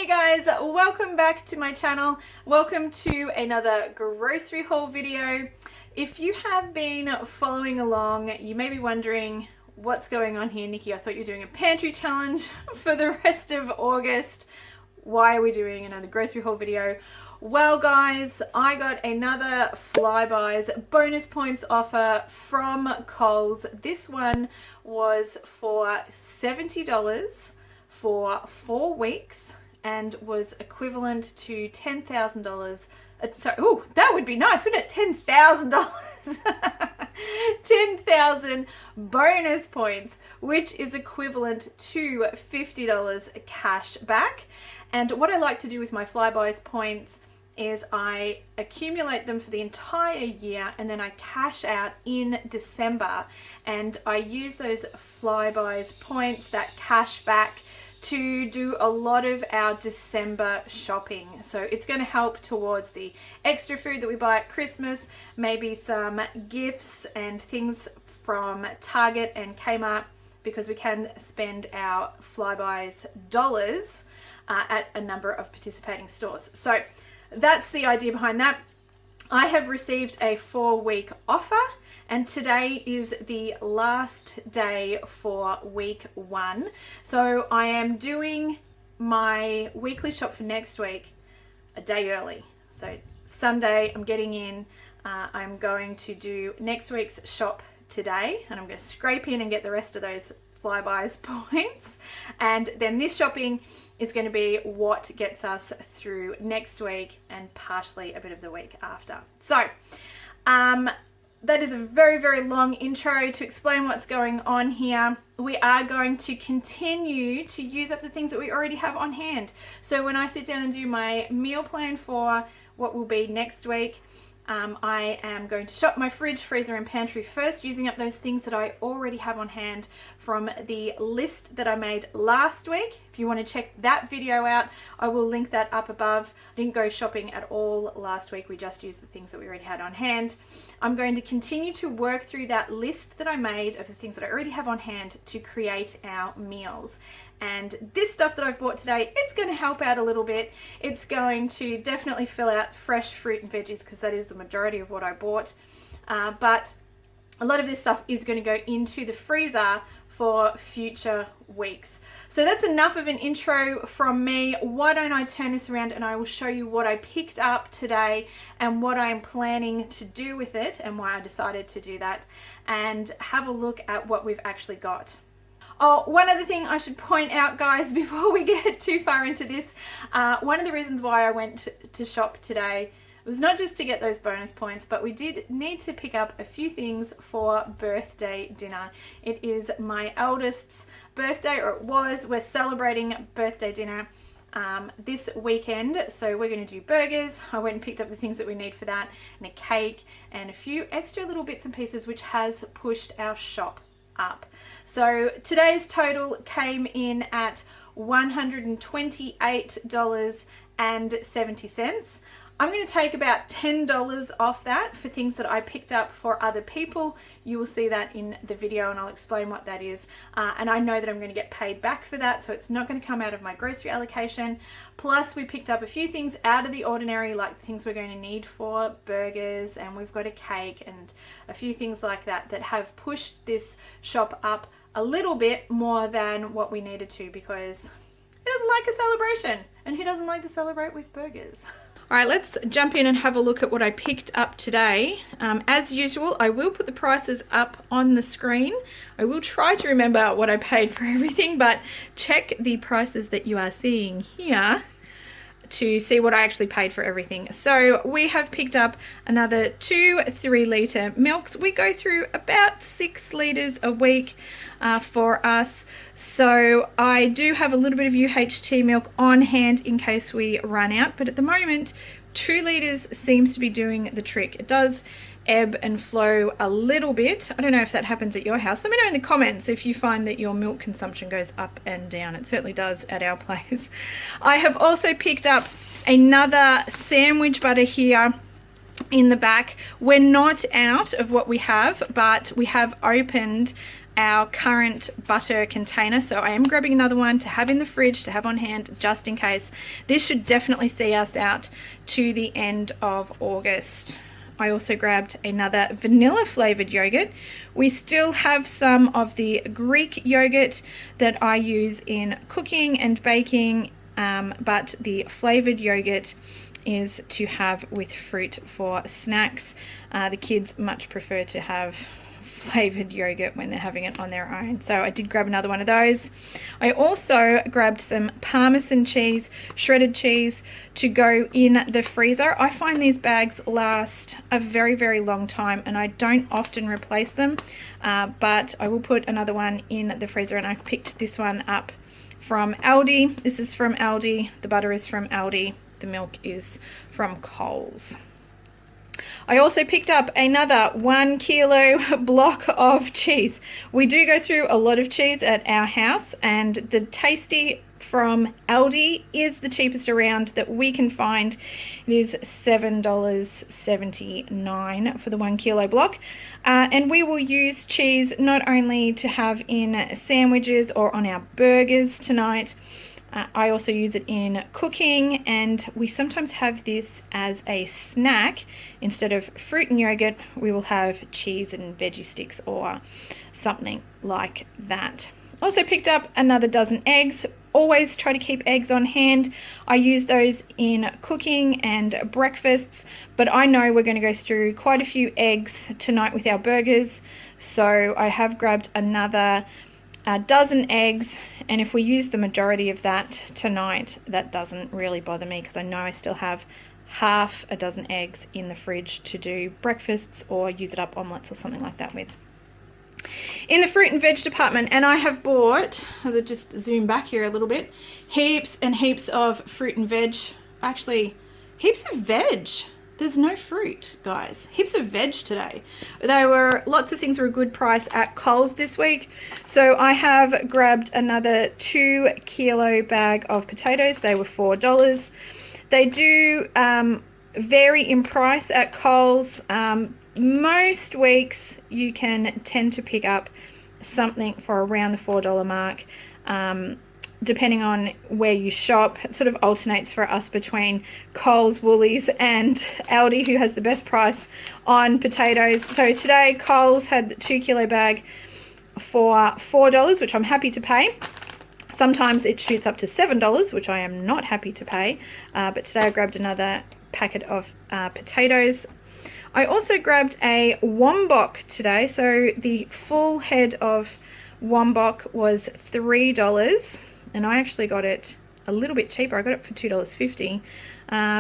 Hey guys, welcome back to my channel. Welcome to another grocery haul video. If you have been following along, you may be wondering what's going on here. Nikki, I thought you were doing a pantry challenge for the rest of August. Why are we doing another grocery haul video? Well guys, I got another FlyBuys bonus points offer from Coles. This one was for $70 for 4 weeks and was equivalent to $10,000. Sorry, oh, that would be nice, wouldn't it? $10,000. 10,000 bonus points, which is equivalent to $50 cash back. And what I like to do with my FlyBuys points is I accumulate them for the entire year and then I cash out in December, and I use those FlyBuys points, that cash back, to do a lot of our December shopping. So it's going to help towards the extra food that we buy at Christmas, maybe some gifts and things from Target and Kmart, because we can spend our FlyBuys dollars at a number of participating stores. So that's the idea behind that. I have received a 4-week offer, and today is the last day for week 1. So I am doing my weekly shop for next week a day early. So Sunday I'm getting in, I'm going to do next week's shop today, and I'm going to scrape in and get the rest of those FlyBuys points, and then this shopping is going to be what gets us through next week and partially a bit of the week after. So that is a very, very long intro to explain what's going on here. We are going to continue to use up the things that we already have on hand. So when I sit down and do my meal plan for what will be next week, I am going to shop my fridge, freezer and pantry first, using up those things that I already have on hand from the list that I made last week. If you want to check that video out, I will link that up above. I didn't go shopping at all last week. We just used the things that we already had on hand. I'm going to continue to work through that list that I made of the things that I already have on hand to create our meals. And this stuff that I've bought today, it's going to help out a little bit. It's going to definitely fill out fresh fruit and veggies, because that is the majority of what I bought. But a lot of this stuff is going to go into the freezer for future weeks. So that's enough of an intro from me. Why don't I turn this around and I will show you what I picked up today and what I'm planning to do with it and why I decided to do that, and have a look at what we've actually got. Oh, one other thing I should point out, guys, before we get too far into this, one of the reasons why I went to shop today was not just to get those bonus points, but we did need to pick up a few things for birthday dinner. It is my eldest's birthday, or it was. We're celebrating birthday dinner this weekend, so we're going to do burgers. I went and picked up the things that we need for that, and a cake, and a few extra little bits and pieces, which has pushed our shop up. So today's total came in at $128.70. I'm going to take about $10 off that for things that I picked up for other people. You will see that in the video and I'll explain what that is. And I know that I'm going to get paid back for that, so it's not going to come out of my grocery allocation. Plus we picked up a few things out of the ordinary, like the things we're going to need for burgers, and we've got a cake and a few things like that that have pushed this shop up a little bit more than what we needed to, because who doesn't like a celebration? And who doesn't like to celebrate with burgers? All right, let's jump in and have a look at what I picked up today. As usual, I will put the prices up on the screen. I will try to remember what I paid for everything, but check the prices that you are seeing here to see what I actually paid for everything. So we have picked up another 2 3-litre milks. We go through about 6 litres a week for us. So I do have a little bit of UHT milk on hand in case we run out, but at the moment 2 litres seems to be doing the trick. It does ebb and flow a little bit. I don't know if that happens at your house. Let me know in the comments if you find that your milk consumption goes up and down. It certainly does at our place. I have also picked up another sandwich butter here in the back. We're not out of what we have, but we have opened our current butter container, so I am grabbing another one to have in the fridge, to have on hand just in case. This should definitely see us out to the end of August. I also grabbed another vanilla flavored yogurt. We still have some of the Greek yogurt that I use in cooking and baking, but the flavored yogurt is to have with fruit for snacks. The kids much prefer to have flavored yogurt when they're having it on their own, so I did grab another one of those. I also grabbed some Parmesan cheese, shredded cheese, to go in the freezer. I find these bags last a very long time and I don't often replace them, but I will put another one in the freezer, and I picked this one up from Aldi. This is from Aldi, the butter is from Aldi, the milk is from Coles. I also picked up another 1 kilo block of cheese. We do go through a lot of cheese at our house, and the Tasty from Aldi is the cheapest around that we can find. It is $7.79 for the 1 kilo block. And we will use cheese not only to have in sandwiches or on our burgers tonight. I also use it in cooking, and we sometimes have this as a snack. Instead of fruit and yogurt, we will have cheese and veggie sticks or something like that. Also picked up another dozen eggs. Always try to keep eggs on hand. I use those in cooking and breakfasts, but I know we're going to go through quite a few eggs tonight with our burgers, so I have grabbed another a dozen eggs, and if we use the majority of that tonight, that doesn't really bother me because I know I still have half a dozen eggs in the fridge to do breakfasts or use it up omelets or something like that with. In the fruit and veg department, and I have bought, as I just zoom back here a little bit, heaps and heaps of fruit and veg, actually heaps of veg. There's no fruit, guys. Heaps of veg today. Lots of things were a good price at Coles this week. So I have grabbed another 2 kilo bag of potatoes. They were $4. They do vary in price at Coles. Most weeks you can tend to pick up something for around the $4 mark. Depending on where you shop. It sort of alternates for us between Coles, Woolies and Aldi, who has the best price on potatoes. So today Coles had the 2 kilo bag for $4, which I'm happy to pay. Sometimes it shoots up to $7, which I am not happy to pay, but today I grabbed another packet of potatoes. I also grabbed a wombok today, so the full head of wombok was $3, and I actually got it a little bit cheaper. I got it for $2.50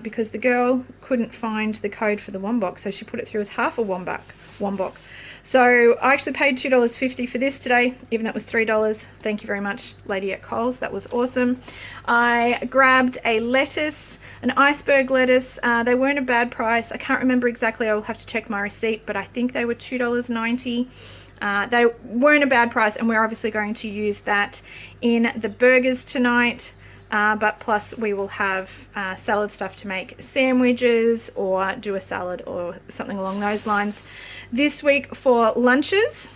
because the girl couldn't find the code for the wombok, so she put it through as half a wombok. So I actually paid $2.50 for this today, even though it was $3. Thank you very much, lady at Coles. That was awesome. I grabbed a lettuce, an iceberg lettuce. They weren't a bad price. I can't remember exactly. I will have to check my receipt, but I think they were $2.90. They weren't a bad price, and we're obviously going to use that in the burgers tonight. But plus we will have salad stuff to make sandwiches or do a salad or something along those lines this week for lunches.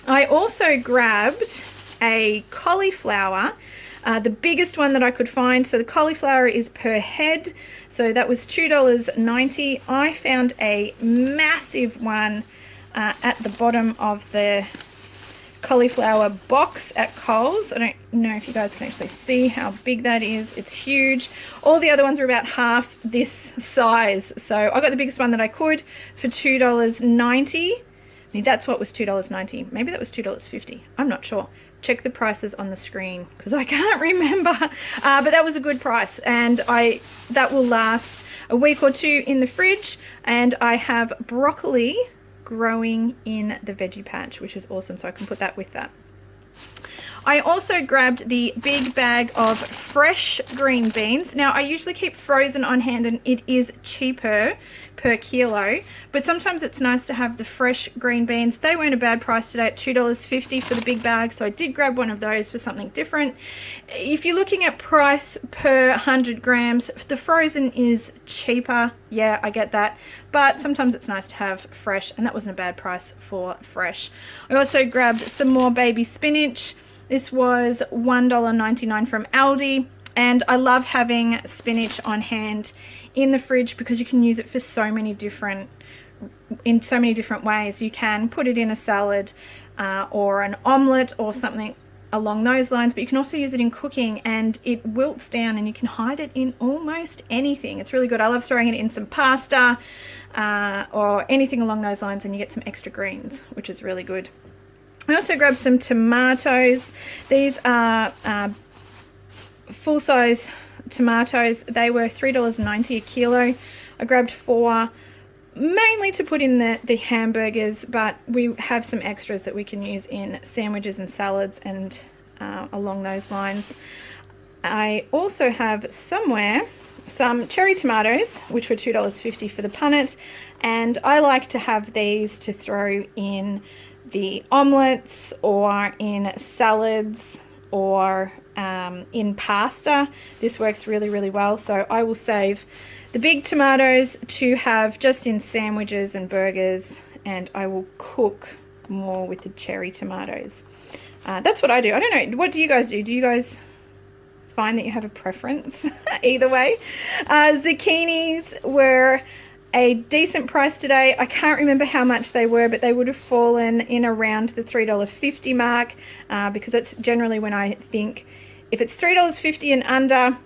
I also grabbed a cauliflower, the biggest one that I could find. So the cauliflower is per head, so that was $2.90. I found a massive one at the bottom of the cauliflower box at Coles. I don't know if you guys can actually see how big that is. It's huge. All the other ones are about half this size. So I got the biggest one that I could for $2.90. That's what was $2.90. Maybe that was $2.50. I'm not sure. Check the prices on the screen because I can't remember. But that was a good price, and that will last a week or two in the fridge. And I have broccoli growing in the veggie patch, which is awesome, so I can put that with that. I also grabbed the big bag of fresh green beans. Now, I usually keep frozen on hand and it is cheaper per kilo, but sometimes it's nice to have the fresh green beans. They weren't a bad price today at $2.50 for the big bag, so I did grab one of those for something different. If you're looking at price per 100 grams, the frozen is cheaper. Yeah, I get that, but sometimes it's nice to have fresh, and that wasn't a bad price for fresh. I also grabbed some more baby spinach. This was $1.99 from Aldi, and I love having spinach on hand in the fridge because you can use it for so many different ways. You can put it in a salad or an omelette or something along those lines, but you can also use it in cooking and it wilts down and you can hide it in almost anything. It's really good. I love throwing it in some pasta or anything along those lines, and you get some extra greens, which is really good. I also grabbed some tomatoes. These are full-size tomatoes. They were $3.90 a kilo. I grabbed 4 mainly to put in the hamburgers, but we have some extras that we can use in sandwiches and salads and along those lines. I also have some cherry tomatoes, which were $2.50 for the punnet, and I like to have these to throw in the omelettes or in salads or in pasta. This works really, really well, so I will save the big tomatoes to have just in sandwiches and burgers, and I will cook more with the cherry tomatoes. That's what I do. I don't know, what do you guys do? Do you guys find that you have a preference either way? Zucchinis were a decent price today. I can't remember how much they were, but they would have fallen in around the $3.50 mark because that's generally when I think if it's $3.50 and under,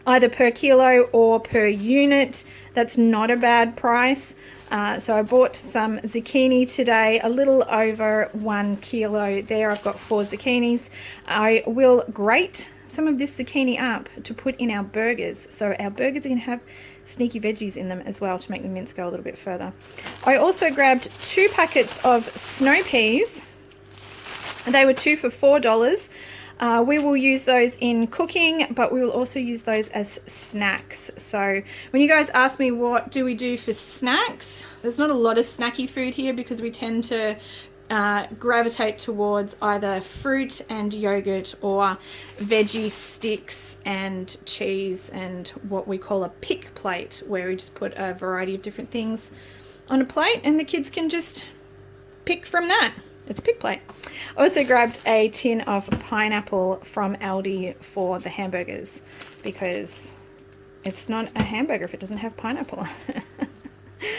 either per kilo or per unit, that's not a bad price. So I bought some zucchini today, a little over 1 kilo there. I've got 4 zucchinis. I will grate some of this zucchini up to put in our burgers. So our burgers are going to have sneaky veggies in them as well to make the mince go a little bit further. I also grabbed 2 packets of snow peas. They were 2 for $4. We will use those in cooking, but we will also use those as snacks. So when you guys ask me what do we do for snacks, there's not a lot of snacky food here because we tend to gravitate towards either fruit and yogurt or veggie sticks and cheese and what we call a pick plate, where we just put a variety of different things on a plate and the kids can just pick from that. It's a pick plate. I also grabbed a tin of pineapple from Aldi for the hamburgers because it's not a hamburger if it doesn't have pineapple.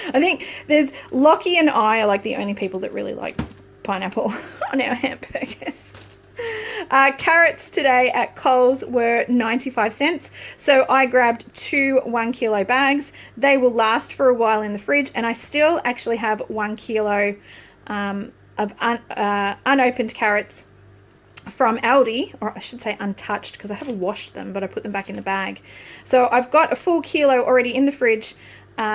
I think there's Lockie and I are like the only people that really like pineapple on our hamburgers. Carrots today at Coles were 95 cents. So I grabbed 2 1 kilo bags. They will last for a while in the fridge, and I still actually have 1 kilo of unopened carrots from Aldi, or I should say untouched because I haven't washed them, but I put them back in the bag. So I've got a full kilo already in the fridge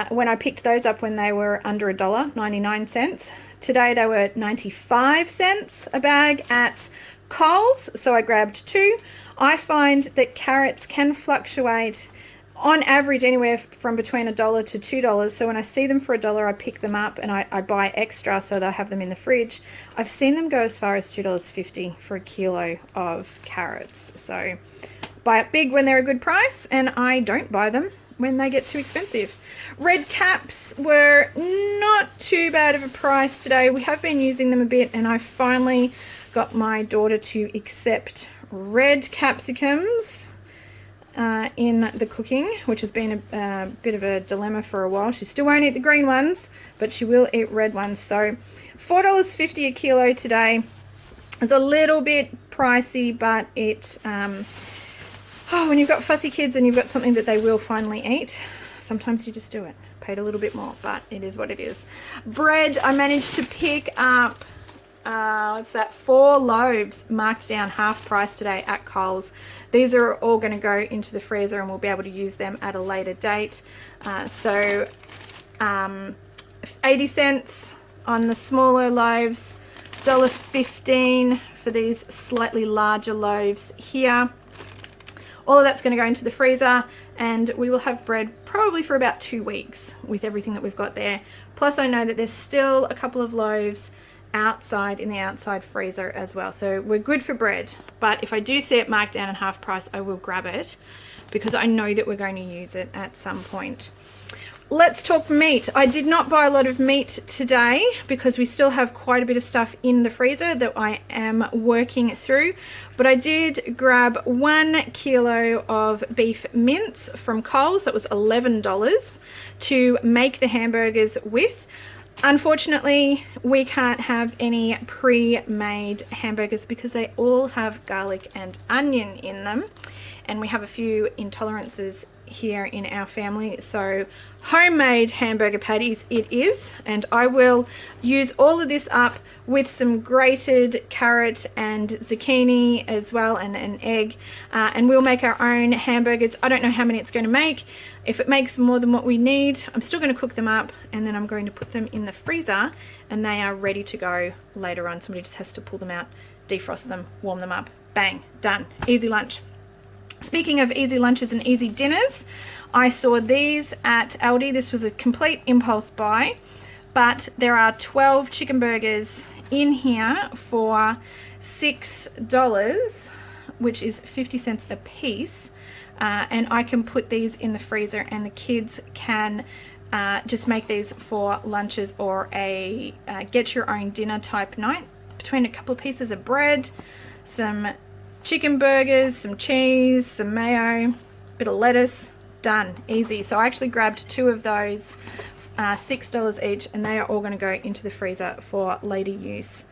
when I picked those up when they were under $1, 99 cents. Today they were 95 cents a bag at Coles, so I grabbed 2. I find that carrots can fluctuate on average anywhere from between $1 to $2. So when I see them for $1, I pick them up and I buy extra so they'll have them in the fridge. I've seen them go as far as $2.50 for a kilo of carrots. So buy it big when they're a good price, and I don't buy them when they get too expensive. Red caps were not too bad of a price today. We have been using them a bit, and I finally got my daughter to accept red capsicums in the cooking, which has been a bit of a dilemma for a while. She still won't eat the green ones, but she will eat red ones. So $4.50 a kilo today. It's a little bit pricey, but it when you've got fussy kids and you've got something that they will finally eat, sometimes you just do it. Paid a little bit more, but it is what it is. Bread, I managed to pick up what's that, 4 loaves marked down half price today at Coles. These are all going to go into the freezer and we'll be able to use them at a later date. So 80 cents on the smaller loaves, $1.15 for these slightly larger loaves here. All of that's going to go into the freezer, and we will have bread probably for about 2 weeks with everything that we've got there. Plus I know that there's still a couple of loaves outside in the outside freezer as well, so we're good for bread. But if I do see it marked down at half price, I will grab it because I know that we're going to use it at some point. Let's talk meat. I did not buy a lot of meat today because we still have quite a bit of stuff in the freezer that I am working through, but I did grab 1 kilo of beef mince from Coles. That was $11 to make the hamburgers with. Unfortunately, we can't have any pre-made hamburgers because they all have garlic and onion in them, and we have a few intolerances here in our family, so homemade hamburger patties it is. And I will use all of this up with some grated carrot and zucchini as well, and an egg, and we'll make our own hamburgers. I don't know how many it's going to make. If it makes more than what we need, I'm still going to cook them up, and then I'm going to put them in the freezer, and they are ready to go later on. Somebody just has to pull them out, defrost them, warm them up, bang, done. Easy lunch. Speaking of easy lunches and easy dinners, I saw these at Aldi. This was a complete impulse buy, but there are 12 chicken burgers in here for $6, which is 50 cents a piece. And I can put these in the freezer, and the kids can just make these for lunches or a get your own dinner type night, between a couple of pieces of bread, some chicken burgers, some cheese, some mayo, bit of lettuce, done, easy. So I actually grabbed 2 of those, $6 each, and they are all going to go into the freezer for later use.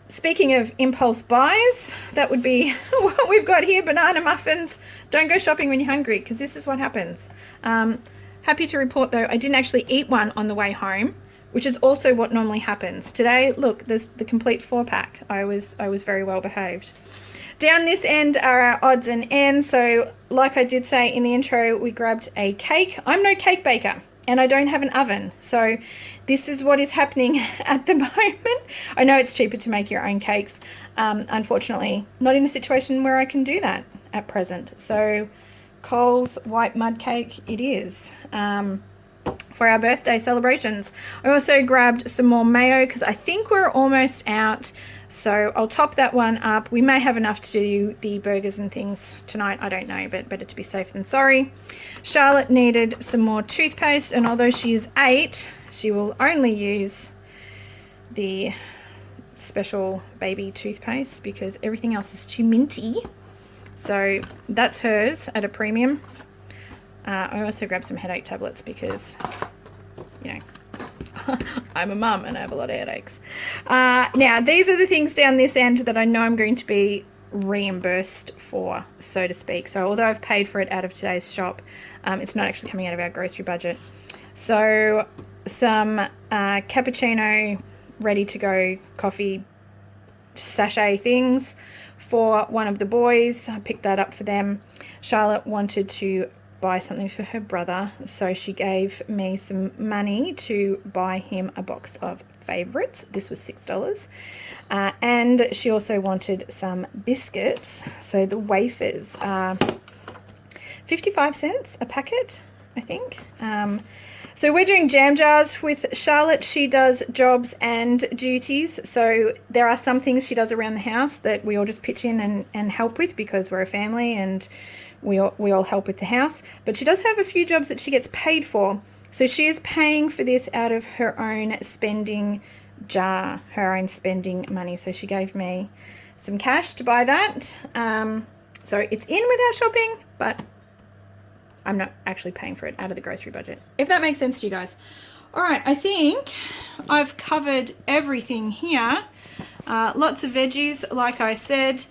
Speaking of impulse buys, that would be what we've got here, banana muffins. Don't go shopping when you're hungry, because this is what happens. Happy to report though, I didn't actually eat one on the way home, which is also what normally happens. Today, look, there's the complete 4-pack. I was very well behaved. Down this end are our odds and ends. So like I did say in the intro, we grabbed a cake. I'm no cake baker, and I don't have an oven. So this is what is happening at the moment. I know it's cheaper to make your own cakes. Unfortunately, not in a situation where I can do that at present. So Coles white mud cake it is. For our birthday celebrations. I also grabbed some more mayo because I think we're almost out, so I'll top that one up. We may have enough to do the burgers and things tonight, I don't know, but better to be safe than sorry. Charlotte needed some more toothpaste, and although she is 8, she will only use the special baby toothpaste because everything else is too minty. So that's hers at a premium. I also grabbed some headache tablets because, you know, I'm a mum and I have a lot of headaches. Now, these are the things down this end that I know I'm going to be reimbursed for, so to speak. So although I've paid for it out of today's shop, it's not actually coming out of our grocery budget. So some cappuccino ready to go coffee sachet things for one of the boys. I picked that up for them. Charlotte wanted to buy something for her brother, so she gave me some money to buy him a box of favorites. This was $6. And she also wanted some biscuits. So the wafers are 55 cents a packet, I think. So we're doing jam jars with Charlotte. She does jobs and duties. So there are some things she does around the house that we all just pitch in and help with because we're a family and we all help with the house. But she does have a few jobs that she gets paid for. So she is paying for this out of her own spending jar, her own spending money. So she gave me some cash to buy that. So it's in with our shopping, but I'm not actually paying for it out of the grocery budget, if that makes sense to you guys. All right, I think I've covered everything here. Lots of veggies, like I said.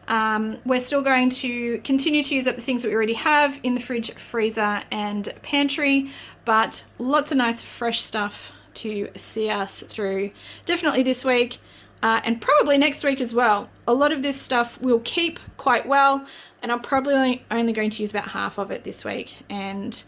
We're still going to continue to use up the things that we already have in the fridge, freezer, and pantry, but lots of nice fresh stuff to see us through definitely this week and probably next week as well. A lot of this stuff will keep quite well, and I'm probably only going to use about half of it this week, and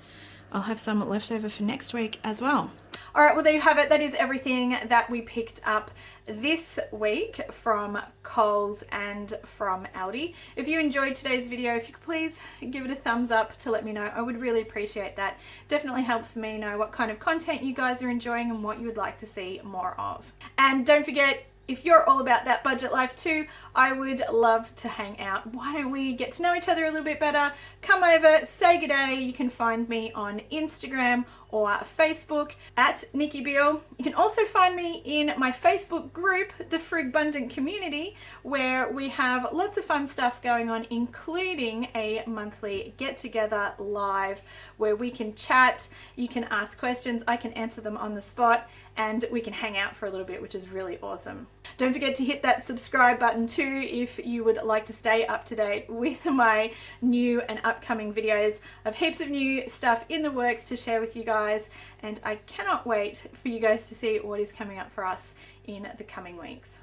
I'll have some left over for next week as well. All right, well, there you have it. That is everything that we picked up this week from Coles and from Aldi. If you enjoyed today's video, if you could please give it a thumbs up to let me know. I would really appreciate that. Definitely helps me know what kind of content you guys are enjoying and what you would like to see more of. And don't forget, if you're all about that budget life too, I would love to hang out. Why don't we get to know each other a little bit better? Come over, say good day. You can find me on Instagram or Facebook at Nikki Beale. You can also find me in my Facebook group, the Frugbundant Community, where we have lots of fun stuff going on, including a monthly get-together live where we can chat, you can ask questions, I can answer them on the spot, and we can hang out for a little bit, which is really awesome. Don't forget to hit that subscribe button too if you would like to stay up to date with my new and upcoming videos. I have heaps of new stuff in the works to share with you guys, and I cannot wait for you guys to see what is coming up for us in the coming weeks.